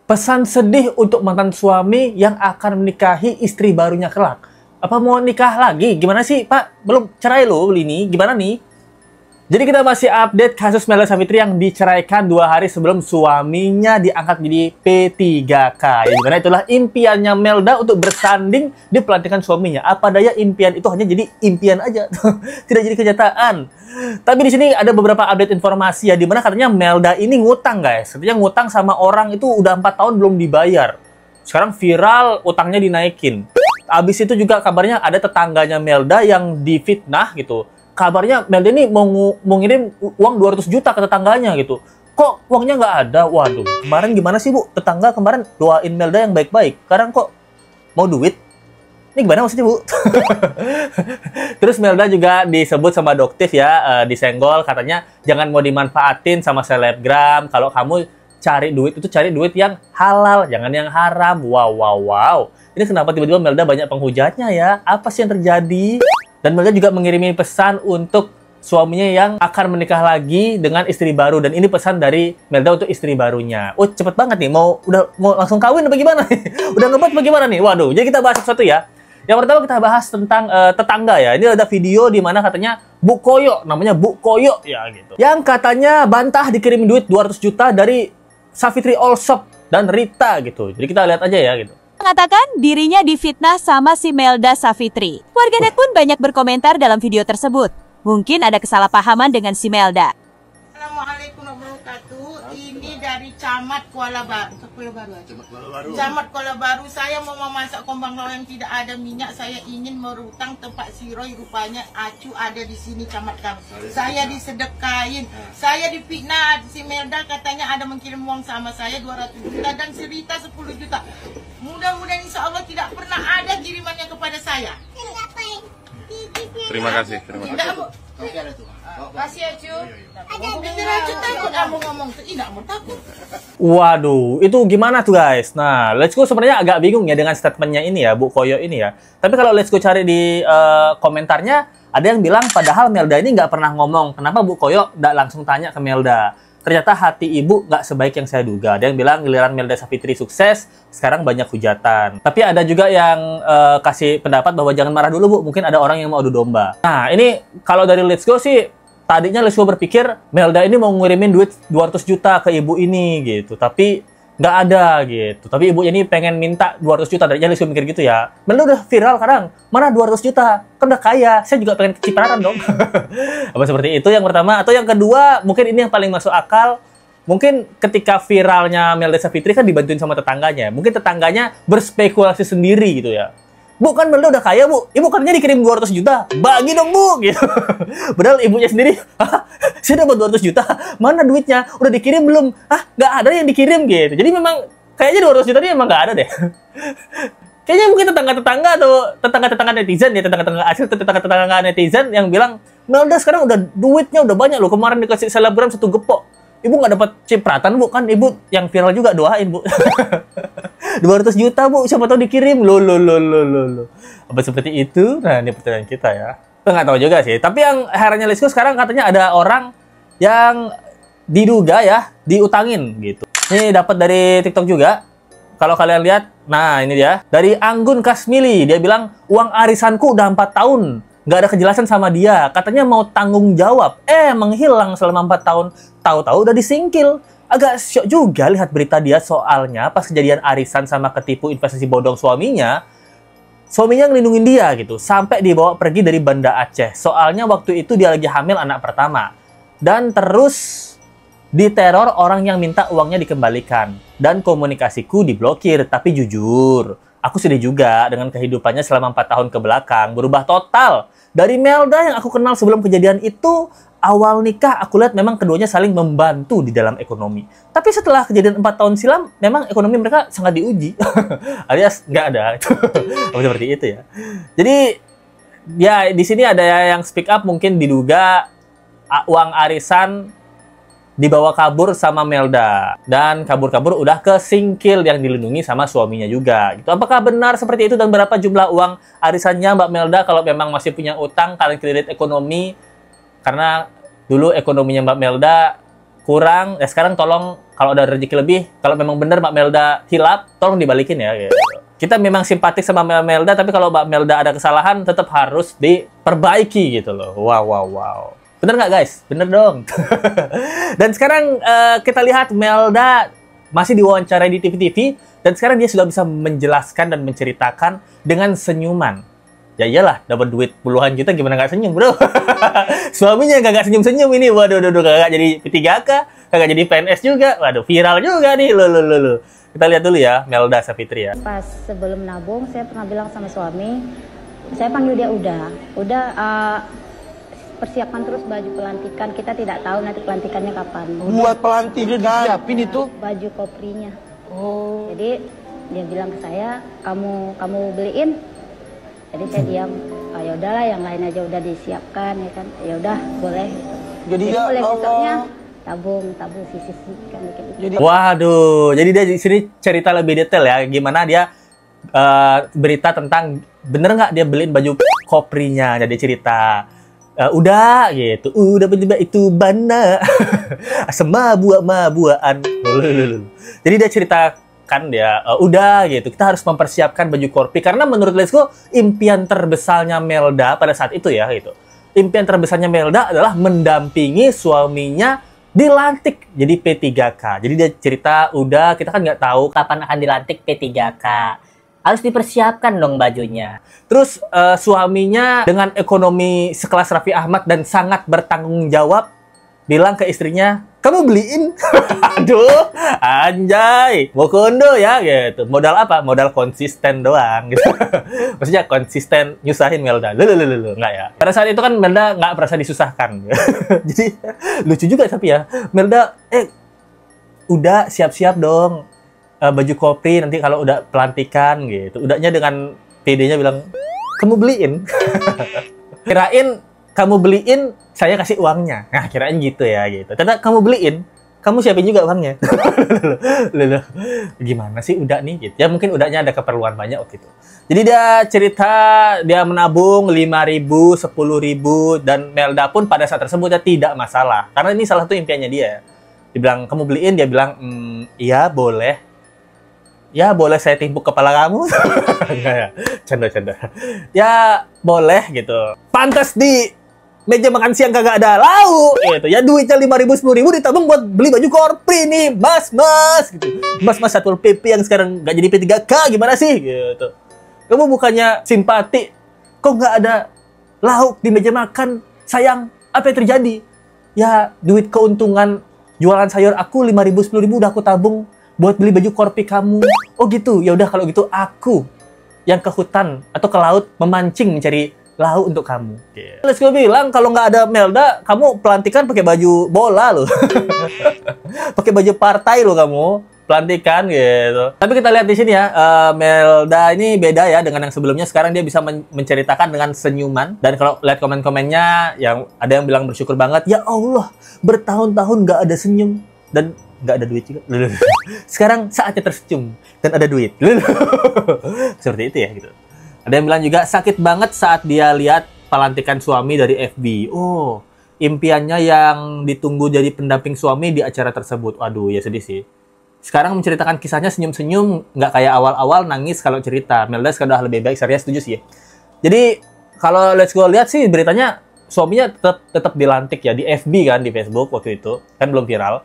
Pesan sedih untuk mantan suami yang akan menikahi istri barunya kelak. Apa mau nikah lagi? Gimana sih, Pak? Belum cerai loh ini. Gimana nih? Jadi kita masih update kasus Melda Savitri yang diceraikan 2 hari sebelum suaminya diangkat menjadi P3K. Yang dimana itulah impiannya Melda untuk bersanding di pelantikan suaminya. Apa daya impian itu hanya jadi impian aja, tidak jadi kenyataan. Tapi di sini ada beberapa update informasi ya, dimana katanya Melda ini ngutang guys. Katanya ngutang sama orang itu udah 4 tahun belum dibayar. Sekarang viral utangnya dinaikin. Abis itu juga kabarnya ada tetangganya Melda yang difitnah gitu. Kabarnya Melda ini mau ngirim uang 200 juta ke tetangganya gitu. Kok uangnya nggak ada? Waduh, kemarin gimana sih Bu? Tetangga kemarin doain Melda yang baik-baik. Sekarang kok mau duit? Ini gimana maksudnya Bu? Terus Melda juga disebut sama Doktif ya, disenggol. Katanya jangan mau dimanfaatin sama selebgram. Kalau kamu cari duit itu cari duit yang halal, jangan yang haram. Wow. Ini kenapa tiba-tiba Melda banyak penghujatnya ya? Apa sih yang terjadi? Dan Melda juga mengirimi pesan untuk suaminya yang akan menikah lagi dengan istri baru. Dan ini pesan dari Melda untuk istri barunya. Oh, cepet banget nih. Mau langsung kawin apa gimana nih? Udah ngebet apa gimana nih? Waduh, jadi kita bahas satu ya. Yang pertama kita bahas tentang tetangga ya. Ini ada video di mana katanya Bu Koyo, namanya Bu Koyo ya gitu. Yang katanya bantah dikirim duit 200 juta dari Savitri Allshop dan Rita gitu. Jadi kita lihat aja ya gitu. Mengatakan dirinya difitnah sama si Melda Savitri. Warganet pun banyak berkomentar dalam video tersebut. Mungkin ada kesalahpahaman dengan si Melda. Assalamualaikum warahmatullahi wabarakatuh. Ini dari Camat Kuala Baru. Camat Kuala Baru. Saya mau memasak kombang lawa yang tidak ada minyak. Saya ingin merutang tempat Siroy. Rupanya acu ada di sini Camat kami. Saya disedekain. Saya difitnah. Si Melda katanya ada mengirim uang sama saya 200 juta dan si Rita 10 juta. Mudah-mudahan insya Allah tidak pernah ada kirimannya kepada saya. Terima kasih. Kasih ya cu. Ada takut kamu ngomong tuh, tidak mau takut. Waduh, itu gimana tuh guys? Nah, Let's Go sebenarnya agak bingung ya dengan statementnya ini ya, Bu Koyo ini ya. Tapi kalau Let's Go cari di komentarnya, ada yang bilang padahal Melda ini nggak pernah ngomong. Kenapa Bu Koyo nggak langsung tanya ke Melda? Ternyata hati ibu nggak sebaik yang saya duga. Ada yang bilang giliran Melda Savitri sukses, sekarang banyak hujatan. Tapi ada juga yang kasih pendapat bahwa jangan marah dulu Bu, mungkin ada orang yang mau adu domba. Nah ini kalau dari Let's Go sih, tadinya Let's Go berpikir Melda ini mau ngirimin duit 200 juta ke ibu ini gitu. Tapi nggak ada gitu. Tapi ibunya ini pengen minta 200 juta. Tadinya Let's Go mikir gitu ya. Melda udah viral sekarang, mana 200 juta? Kan udah kaya, saya juga pengen kecipratan dong. Apa seperti itu yang pertama. Atau yang kedua, mungkin ini yang paling masuk akal. Mungkin ketika viralnya Melda Savitri kan dibantuin sama tetangganya. Mungkin tetangganya berspekulasi sendiri gitu ya. Bu, kan Melda udah kaya, Bu. Ibu katanya dikirim 200 juta. Bagi dong, Bu. Gitu. Padahal ibunya sendiri, saya dapat 200 juta. Mana duitnya? Udah dikirim belum? Nggak ada yang dikirim gitu. Jadi memang kayaknya 200 juta ini emang nggak ada deh. Kayaknya mungkin tetangga-tetangga atau tetangga-tetangga netizen ya, tetangga-tetangga asli atau tetangga-tetangga netizen yang bilang, Melda sekarang udah duitnya udah banyak loh. Kemarin dikasih selebgram 1 gepok. Ibu nggak dapat cipratan, Bu. Kan ibu yang viral juga doain, Bu. 200 juta, Bu. Siapa tahu dikirim. Loh. Apa seperti itu? Nah, ini pertanyaan kita ya. Kita nggak tahu juga sih. Tapi yang herannya Let's Go sekarang katanya ada orang yang diduga ya diutangin gitu. Ini dapat dari TikTok juga. Kalau kalian lihat, nah ini dia. Dari Anggun Kasmili, dia bilang, uang arisanku udah 4 tahun. Nggak ada kejelasan sama dia. Katanya mau tanggung jawab. Menghilang selama 4 tahun. Tahu-tahu udah disingkil. Agak syok juga lihat berita dia soalnya pas kejadian arisan sama ketipu investasi bodong suaminya. Suaminya ngelindungin dia gitu. Sampai dibawa pergi dari Banda Aceh. Soalnya waktu itu dia lagi hamil anak pertama. Dan terus diteror orang yang minta uangnya dikembalikan. Dan komunikasiku diblokir. Tapi jujur, aku sedih juga dengan kehidupannya selama 4 tahun ke belakang. Berubah total. Dari Melda yang aku kenal sebelum kejadian itu, awal nikah aku lihat memang keduanya saling membantu di dalam ekonomi. Tapi setelah kejadian 4 tahun silam, memang ekonomi mereka sangat diuji. Alias nggak ada. Seperti itu ya. Jadi, ya di sini ada yang speak up mungkin diduga uang arisan dibawa kabur sama Melda. Dan kabur-kabur udah ke singkil yang dilindungi sama suaminya juga. Gitu. Apakah benar seperti itu dan berapa jumlah uang arisannya Mbak Melda kalau memang masih punya utang, kalian kredit ekonomi? Karena dulu ekonominya Mbak Melda kurang, ya sekarang tolong kalau ada rezeki lebih, kalau memang benar Mbak Melda hilap, tolong dibalikin ya. Gitu. Kita memang simpatik sama Mbak Melda, tapi kalau Mbak Melda ada kesalahan, tetap harus diperbaiki gitu loh. Wow. Bener nggak guys? Bener dong. Dan sekarang kita lihat Melda masih diwawancarai di TV-TV, dan sekarang dia sudah bisa menjelaskan dan menceritakan dengan senyuman. Ya iyalah, dapat duit puluhan juta gimana nggak senyum, bro? Suaminya kagak senyum-senyum ini. Waduh, kagak jadi P3K, kagak jadi PNS juga. Waduh, viral juga nih. Loh. Kita lihat dulu ya, Melda Savitri ya. Pas sebelum nabung, saya pernah bilang sama suami, saya panggil dia udah persiapkan terus baju pelantikan. Kita tidak tahu nanti pelantikannya kapan. Buat pelantikan siapin itu baju koprinya. Oh. Jadi dia bilang ke saya, kamu beliin. Jadi saya diam. Oh, ya udahlah, yang lain aja udah disiapkan ya kan. Ya udah, boleh. Jadi ya mulai besoknya Allah. tabung sisihkan gitu. Jadi Waduh, jadi dia di sini cerita lebih detail ya, gimana dia berita tentang bener nggak dia beliin baju koprinya. Jadi cerita udah gitu, udah itu bana sama buah-buahan. Jadi dia ceritakan dia udah gitu, kita harus mempersiapkan baju korpi karena menurut Lesko impian terbesarnya Melda pada saat itu ya gitu. Impian terbesarnya Melda adalah mendampingi suaminya dilantik jadi P3K. Jadi dia cerita udah, kita kan nggak tahu kapan akan dilantik P3K. Harus dipersiapkan dong bajunya. Terus suaminya dengan ekonomi sekelas Raffi Ahmad dan sangat bertanggung jawab bilang ke istrinya, kamu beliin. Aduh, anjay, mau kondo ya gitu. Modal apa? Modal konsisten doang gitu. Maksudnya konsisten nyusahin Melda. Loh, enggak ya. Pada saat itu kan Melda nggak merasa disusahkan. Jadi lucu juga tapi ya. Melda, udah siap-siap dong. Baju kopi nanti kalau udah pelantikan gitu. Udahnya dengan PD-nya bilang, kamu beliin. Kirain kamu beliin, saya kasih uangnya. Nah, kirain gitu ya gitu. Ternyata kamu beliin, kamu siapin juga uangnya. Loh, gimana sih udah nih gitu. Ya mungkin udahnya ada keperluan banyak waktu itu. Jadi dia cerita dia menabung 5.000, 10.000 dan Melda pun pada saat tersebut ya tidak masalah. Karena ini salah satu impiannya dia. Dia bilang, kamu beliin, dia bilang, iya boleh. Ya boleh saya timpuk kepala kamu. Enggak ya, canda. Ya boleh gitu. Pantas di meja makan siang kagak ada lauk gitu. Ya duitnya 5.000, 10.000 ditabung buat beli baju korpri nih, mas gitu. Mas Satpol PP yang sekarang nggak jadi P3K gimana sih gitu. Kamu bukannya simpati, kok nggak ada lauk di meja makan? Sayang, apa yang terjadi? Ya duit keuntungan jualan sayur aku 5.000, 10.000 udah aku tabung buat beli baju korpi kamu. Oh gitu, ya udah kalau gitu aku yang ke hutan atau ke laut memancing mencari lauk untuk kamu. Let's go bilang kalau nggak ada Melda, kamu pelantikan pakai baju bola loh. Pakai baju partai loh kamu. Pelantikan gitu. Tapi kita lihat di sini ya, Melda ini beda ya dengan yang sebelumnya. Sekarang dia bisa menceritakan dengan senyuman. Dan kalau lihat komen-komennya, yang ada yang bilang bersyukur banget. Ya Allah, bertahun-tahun nggak ada senyum dan nggak ada duit juga. Sekarang saatnya tersenyum dan ada duit. Seperti itu ya gitu. Ada yang bilang juga sakit banget saat dia lihat pelantikan suami dari FB. Oh, impiannya yang ditunggu jadi pendamping suami di acara tersebut. Waduh, ya sedih sih. Sekarang menceritakan kisahnya senyum-senyum, nggak kayak awal-awal nangis kalau cerita. Melda sekarang udah lebih baik, saya setuju sih. Jadi kalau let's go lihat sih beritanya suaminya tetap dilantik ya di FB kan, di Facebook waktu itu kan belum viral.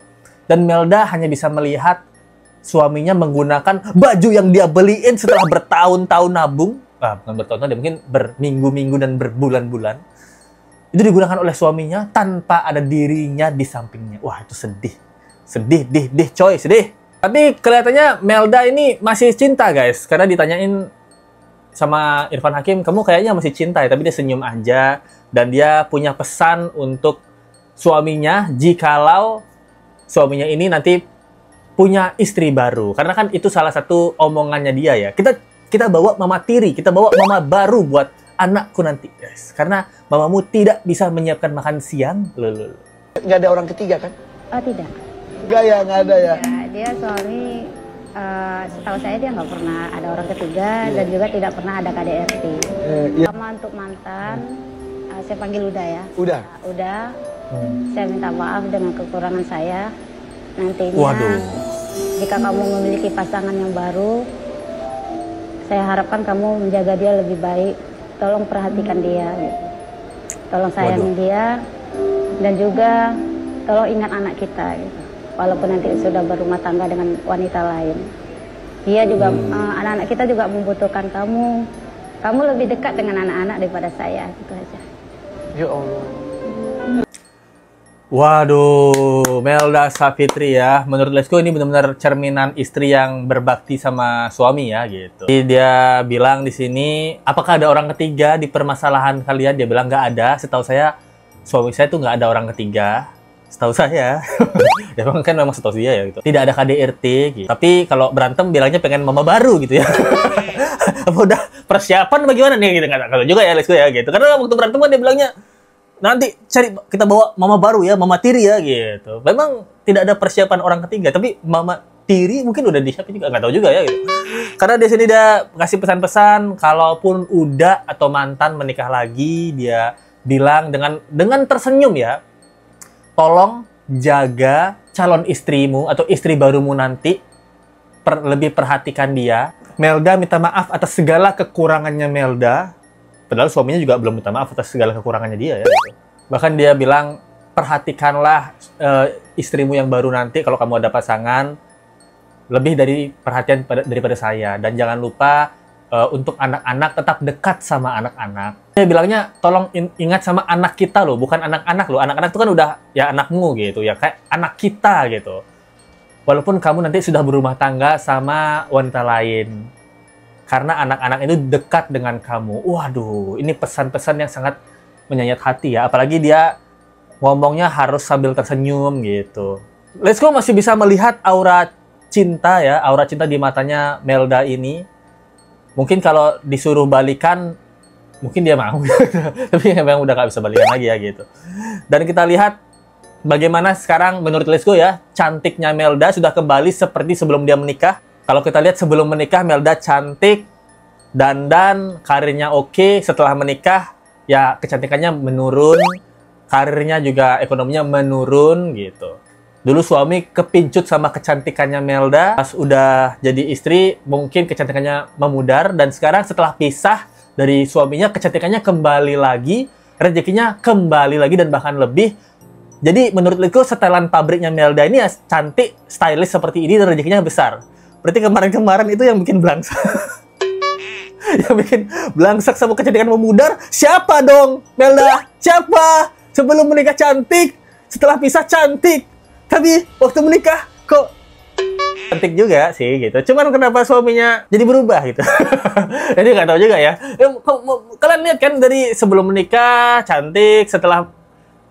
Dan Melda hanya bisa melihat suaminya menggunakan baju yang dia beliin setelah bertahun-tahun nabung. Bukan bertahun-tahun, mungkin berminggu-minggu dan berbulan-bulan. Itu digunakan oleh suaminya tanpa ada dirinya di sampingnya. Wah, itu sedih. Sedih, coy, sedih. Tapi kelihatannya Melda ini masih cinta, guys. Karena ditanyain sama Irfan Hakim, kamu kayaknya masih cinta ya, tapi dia senyum aja. Dan dia punya pesan untuk suaminya, jikalau suaminya ini nanti punya istri baru. Karena kan itu salah satu omongannya dia ya. Kita bawa mama tiri, kita bawa mama baru buat anakku nanti, guys. Karena mamamu tidak bisa menyiapkan makan siang. Nggak ada orang ketiga kan? Oh tidak. Nggak ada ya. Dia suami, setahu saya dia nggak pernah ada orang ketiga dan juga tidak pernah ada KDRT. Sama untuk mantan, saya panggil Uda ya. Udah. Uda, Saya minta maaf dengan kekurangan saya. Nantinya Waduh. jika kamu memiliki pasangan yang baru, saya harapkan kamu menjaga dia lebih baik. Tolong perhatikan dia, gitu. Tolong sayangi dia, dan juga tolong ingat anak kita, gitu. Walaupun nanti sudah berumah tangga dengan wanita lain. Dia juga, anak-anak kita juga membutuhkan kamu. Kamu lebih dekat dengan anak-anak daripada saya, gitu aja. Ya Allah. Waduh, Melda Savitri ya. Menurut Lesko ini benar-benar cerminan istri yang berbakti sama suami ya gitu. Jadi dia bilang di sini, apakah ada orang ketiga di permasalahan kalian? Dia bilang nggak ada. Setahu saya, suami saya tuh nggak ada orang ketiga. Setahu saya. Ya memang setahu dia ya gitu. Tidak ada KDRT gitu. Tapi kalau berantem bilangnya pengen mama baru gitu ya. Apa udah persiapan bagaimana nih gitu, nggak tahu juga ya Lesko ya gitu. Karena waktu berantem kan dia bilangnya, nanti kita bawa mama baru ya, mama tiri ya gitu. Memang tidak ada persiapan orang ketiga, tapi mama tiri mungkin udah disiapin juga, nggak tahu juga ya gitu. Karena di sini dia kasih pesan-pesan, kalaupun udah atau mantan menikah lagi, dia bilang dengan tersenyum ya, tolong jaga calon istrimu atau istri barumu nanti, lebih perhatikan dia. Melda minta maaf atas segala kekurangannya Melda. Padahal suaminya juga belum minta maaf atas segala kekurangannya dia ya. Gitu. Bahkan dia bilang, perhatikanlah istrimu yang baru nanti kalau kamu ada pasangan, lebih dari perhatian daripada saya. Dan jangan lupa untuk anak-anak tetap dekat sama anak-anak. Dia bilangnya, tolong ingat sama anak kita loh, bukan anak-anak loh. Anak-anak itu kan udah ya anakmu gitu ya, kayak anak kita gitu. Walaupun kamu nanti sudah berumah tangga sama wanita lain. Karena anak-anak itu dekat dengan kamu. Waduh, ini pesan-pesan yang sangat menyayat hati ya. Apalagi dia ngomongnya harus sambil tersenyum gitu. Lesko masih bisa melihat aura cinta ya, aura cinta di matanya Melda ini. Mungkin kalau disuruh balikan, mungkin dia mau. Tapi memang udah gak bisa balikan lagi ya gitu. Dan kita lihat bagaimana sekarang menurut Lesko ya, cantiknya Melda sudah kembali seperti sebelum dia menikah. Kalau kita lihat sebelum menikah, Melda cantik, dandan, karirnya oke. Setelah menikah, ya kecantikannya menurun, karirnya juga ekonominya menurun gitu. Dulu suami kepincut sama kecantikannya Melda. Pas udah jadi istri, mungkin kecantikannya memudar. Dan sekarang setelah pisah dari suaminya, kecantikannya kembali lagi, rezekinya kembali lagi dan bahkan lebih. Jadi menurut Lesko, setelan pabriknya Melda ini ya cantik, stylish seperti ini dan rezekinya besar. Berarti kemarin-kemarin itu yang bikin belangsak. Yang bikin belangsak sama kecantikan memudar, siapa dong? Melda, siapa? Sebelum menikah cantik, setelah pisah cantik. Tapi waktu menikah kok cantik juga sih gitu. Cuman kenapa suaminya jadi berubah gitu. Jadi nggak tahu juga ya. Kalian lihat kan dari sebelum menikah cantik, setelah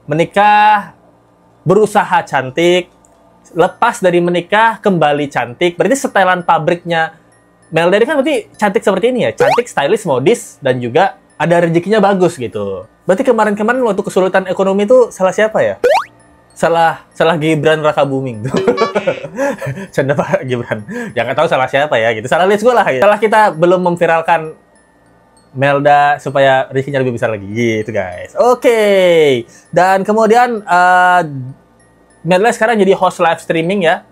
menikah berusaha cantik, lepas dari menikah kembali cantik. Berarti setelan pabriknya Melda ini kan berarti cantik seperti ini ya. Cantik, stylish, modis, dan juga ada rezekinya bagus gitu. Berarti kemarin-kemarin waktu kesulitan ekonomi itu salah siapa ya? Salah Gibran Rakabuming. Canda Pak Gibran. Ya nggak tahu salah siapa ya gitu. Salah Lesko lah gitu. Salah kita belum memviralkan Melda supaya rezekinya lebih besar lagi gitu guys. Oke. Dan kemudian Melda sekarang jadi host live streaming ya,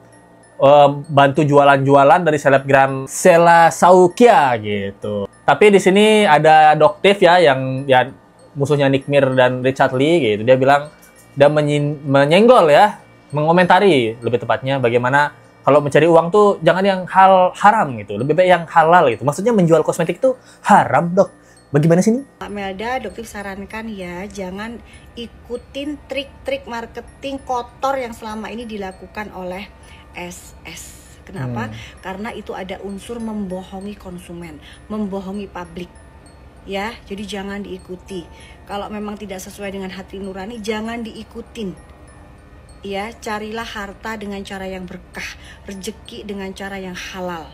bantu jualan-jualan dari selebgram Sela Saukia gitu. Tapi di sini ada Doktif ya, yang ya musuhnya Nick Mir dan Richard Lee gitu. Dia bilang, dia menyenggol ya, mengomentari lebih tepatnya bagaimana kalau mencari uang tuh jangan yang hal haram gitu, lebih baik yang halal gitu. Maksudnya menjual kosmetik tuh haram, Dok. Bagaimana sini? Pak Melda, Doktif sarankan ya, jangan ikutin trik-trik marketing kotor yang selama ini dilakukan oleh SS. Kenapa? Karena itu ada unsur membohongi konsumen, membohongi publik. Ya, jadi jangan diikuti. Kalau memang tidak sesuai dengan hati nurani, jangan diikutin. Ya, carilah harta dengan cara yang berkah, rezeki dengan cara yang halal.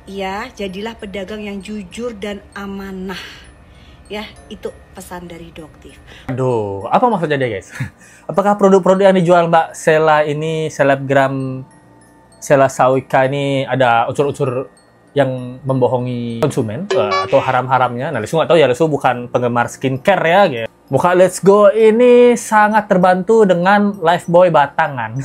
Ya, jadilah pedagang yang jujur dan amanah. Ya, itu pesan dari Doktif. Aduh, apa maksudnya dia guys? Apakah produk-produk yang dijual Mbak Sela ini, selebgram Sela Saukia ini ada unsur-unsur yang membohongi konsumen atau haram-haramnya? Nah, Lesu nggak tahu ya, Lesu bukan penggemar skincare ya. Gitu. Muka Let's Go ini sangat terbantu dengan Lifebuoy batangan.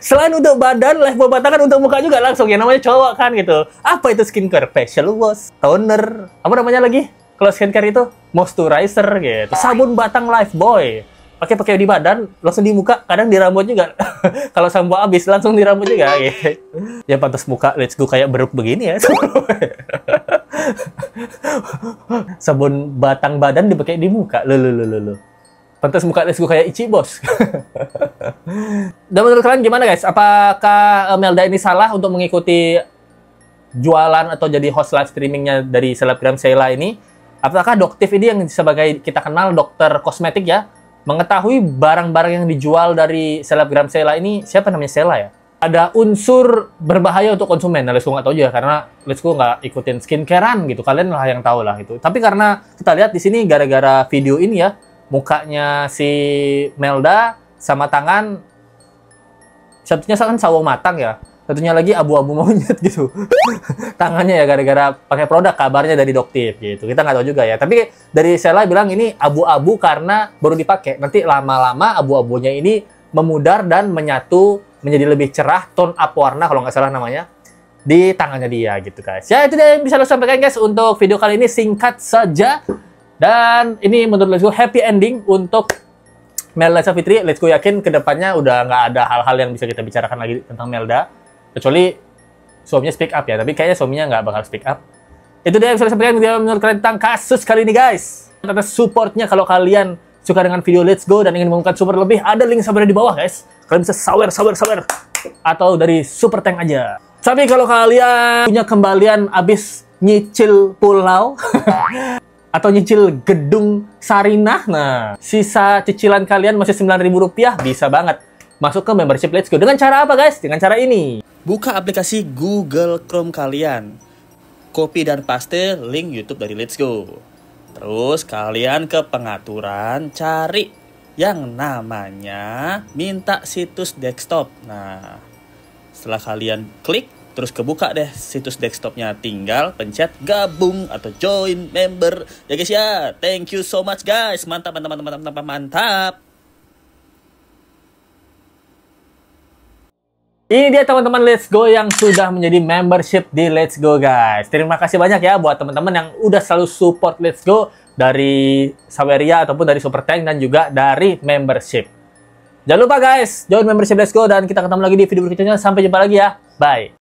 Selain untuk badan, Lifebuoy batangan untuk muka juga langsung. Ya namanya cowok kan gitu. Apa itu skincare? Facial wash, toner, apa namanya lagi? Kalau skincare itu moisturizer gitu. Sabun batang Lifebuoy. Pakai di badan, langsung di muka, kadang di rambut juga. Kalau sampo habis langsung di rambut juga gitu. Ya pantas muka Let's Go kayak beruk begini ya. Sabun batang badan dipakai di muka. Loh. Pantas muka Let's Go kayak Ichi Bos. Dan menurut kalian gimana guys? Apakah Melda ini salah untuk mengikuti jualan atau jadi host live streamingnya dari selebgram Sheila ini? Apakah Doktif ini yang sebagai kita kenal dokter kosmetik ya, mengetahui barang-barang yang dijual dari selebgram Sheila ini, siapa namanya Sheila ya? Ada unsur berbahaya untuk konsumen. Nah, Let's Go nggak tahu juga karena Let's Go nggak ikutin skincarean gitu. Kalian lah yang tahu lah itu. Tapi karena kita lihat di sini gara-gara video ini ya, mukanya si Melda sama tangan, satunya kan sawo matang ya, satunya lagi abu-abu monyet gitu. Tangannya ya gara-gara pakai produk kabarnya dari Doktif gitu. Kita nggak tahu juga ya. Tapi dari Sheila bilang ini abu-abu karena baru dipakai. Nanti lama-lama abu-abunya ini memudar dan menyatu menjadi lebih cerah, tone up warna kalau nggak salah namanya, di tangannya dia gitu guys. Ya itu dia yang bisa lo sampaikan guys untuk video kali ini, singkat saja. Dan ini menurut Let's Go happy ending untuk Melda Savitri. Let's Go yakin kedepannya udah nggak ada hal-hal yang bisa kita bicarakan lagi tentang Melda. Kecuali suaminya speak up ya, tapi kayaknya suaminya nggak bakal speak up. Itu dia yang bisa sampaikan video menurut kalian tentang kasus kali ini guys. Atas supportnya, kalau kalian suka dengan video Let's Go dan ingin menggunakan support lebih, ada link sabar di bawah guys. Kalian bisa sawer atau dari super tank aja. Tapi kalau kalian punya kembalian abis nyicil pulau atau nyicil gedung Sarinah, nah sisa cicilan kalian masih Rp9.000, bisa banget masuk ke membership Let's Go. Dengan cara apa guys? Dengan cara ini. Buka aplikasi Google Chrome kalian, copy dan paste link YouTube dari Let's Go. Terus kalian ke pengaturan, cari yang namanya minta situs desktop. Nah, setelah kalian klik, terus kebuka deh situs desktopnya, tinggal pencet gabung atau join member ya guys ya. Thank you so much guys, mantap. Ini dia teman-teman Let's Go yang sudah menjadi membership di Let's Go guys. Terima kasih banyak ya buat teman-teman yang udah selalu support Let's Go dari Saweria ataupun dari Super Tank dan juga dari membership. Jangan lupa guys, join membership Let's Go dan kita ketemu lagi di video berikutnya. Sampai jumpa lagi ya. Bye.